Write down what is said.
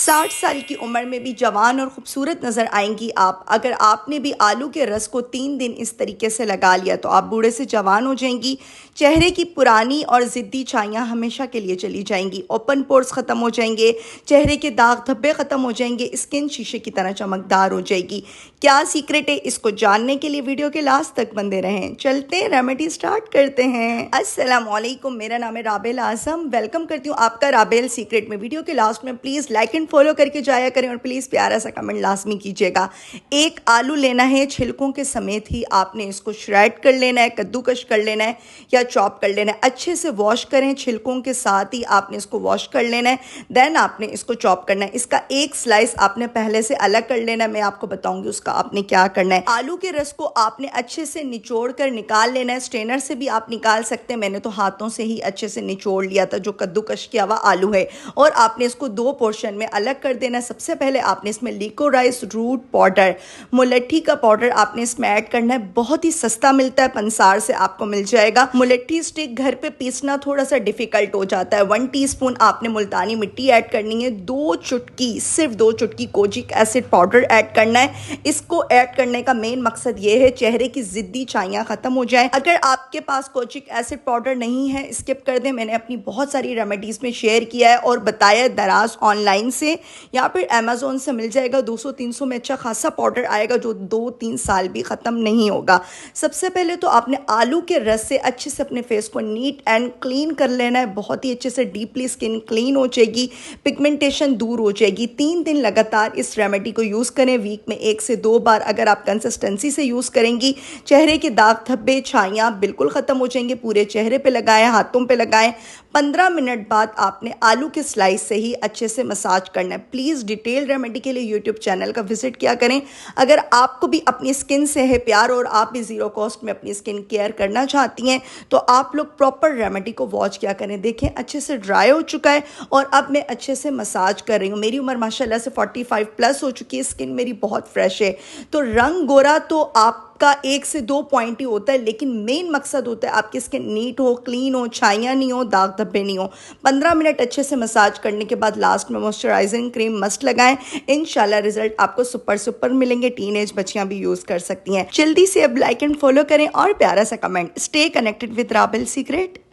60 साल की उम्र में भी जवान और खूबसूरत नज़र आएंगी आप। अगर आपने भी आलू के रस को 3 दिन इस तरीके से लगा लिया तो आप बूढ़े से जवान हो जाएंगी। चेहरे की पुरानी और ज़िद्दी छाइयाँ हमेशा के लिए चली जाएंगी। ओपन पोर्स ख़त्म हो जाएंगे, चेहरे के दाग धब्बे ख़त्म हो जाएंगे, स्किन शीशे की तरह चमकदार हो जाएगी। क्या सीक्रेट है, इसको जानने के लिए वीडियो के लास्ट तक बंदे रहें। चलते हैं, रेमेडी स्टार्ट करते हैं। अस्सलाम वालेकुम, मेरा नाम है राबेल आज़म। वेलकम करती हूँ आपका राबेल सीक्रेट में। वीडियो के लास्ट में प्लीज़ लाइक एंड फॉलो करके जाया करें और प्लीज़ प्यारा सा कमेंट लाजमी कीजिएगा। एक आलू लेना है, छिलकों के समेत ही आपने इसको श्रेड कर लेना है, कद्दूकश कर लेना है या चॉप कर लेना है। अच्छे से वॉश करें, छिलकों के साथ ही आपने इसको वॉश कर लेना है, देन आपने इसको चॉप करना है। इसका एक स्लाइस आपने पहले से अलग कर लेना है, मैं आपको बताऊंगी उसका आपने क्या करना है। आलू के रस को आपने अच्छे से निचोड़ कर निकाल लेना है। स्ट्रेनर से भी आप निकाल सकते हैं, मैंने तो हाथों से ही अच्छे से निचोड़ लिया था जो कद्दूकश किया हुआ आलू है। और आपने इसको दो पोर्शन में अलग कर देना। सबसे पहले आपने इसमें लिकोराइस रूट पाउडर, मुलट्ठी का पाउडर आपने इसमें ऐड करना है। बहुत ही सस्ता मिलता है, पंसार से आपको मिल जाएगा। मुलट्ठी स्टिक घर पे पीसना थोड़ा सा डिफिकल्ट हो जाता है। 1 टीस्पून आपने मुल्तानी मिट्टी ऐड करनी है। 2 चुटकी, सिर्फ 2 चुटकी कोजिक एसिड पाउडर ऐड करना है। इसको ऐड करने का मेन मकसद ये है चेहरे की जिद्दी छाइयाँ खत्म हो जाए। अगर आपके पास कोजिक एसिड पाउडर नहीं है, स्किप कर दें। मैंने अपनी बहुत सारी रेमेडीज में शेयर किया है और बताया दराज ऑनलाइन से या फिर अमेजोन से मिल जाएगा। 200-300 में अच्छा खासा पाउडर आएगा जो 2-3 साल भी ख़त्म नहीं होगा। सबसे पहले तो आपने आलू के रस से अच्छे से अपने फेस को नीट एंड क्लीन कर लेना है। बहुत ही अच्छे से डीपली स्किन क्लीन हो जाएगी, पिगमेंटेशन दूर हो जाएगी। 3 दिन लगातार इस रेमेडी को यूज़ करें। वीक में 1 से 2 बार अगर आप कंसिस्टेंसी से यूज़ करेंगी, चेहरे के दाग धब्बे छाइयाँ बिल्कुल ख़त्म हो जाएंगे। पूरे चेहरे पे लगाएं, हाथों पे लगाएं। 15 मिनट बाद आपने आलू के स्लाइस से ही अच्छे से मसाज करना है। प्लीज़ डिटेल रेमेडी के लिए यूट्यूब चैनल का विजिट किया करें। अगर आपको भी अपनी स्किन से है प्यार और आप भी ज़ीरो कॉस्ट में अपनी स्किन केयर करना चाहती हैं तो आप लोग प्रॉपर रेमेडी को वॉच किया करें। देखें अच्छे से ड्राई हो चुका है और अब मैं अच्छे से मसाज कर रही हूँ। मेरी उम्र माशाल्लाह से 45 प्लस हो चुकी है, स्किन मेरी बहुत फ्रेश है। तो रंग गोरा तो आप का 1 से 2 पॉइंट ही होता है, लेकिन मेन मकसद होता है आपकी स्किन नीट हो, क्लीन हो, छाइयाँ नहीं हो, दाग धब्बे नहीं हो। 15 मिनट अच्छे से मसाज करने के बाद लास्ट में मॉइस्चराइजिंग क्रीम मस्ट लगाएं। इंशाल्लाह रिजल्ट आपको सुपर मिलेंगे। टीनेज बच्चियां भी यूज कर सकती हैं। जल्दी से अब लाइक एंड फॉलो करें और प्यारा सा comment. Stay connected with Rabel secret.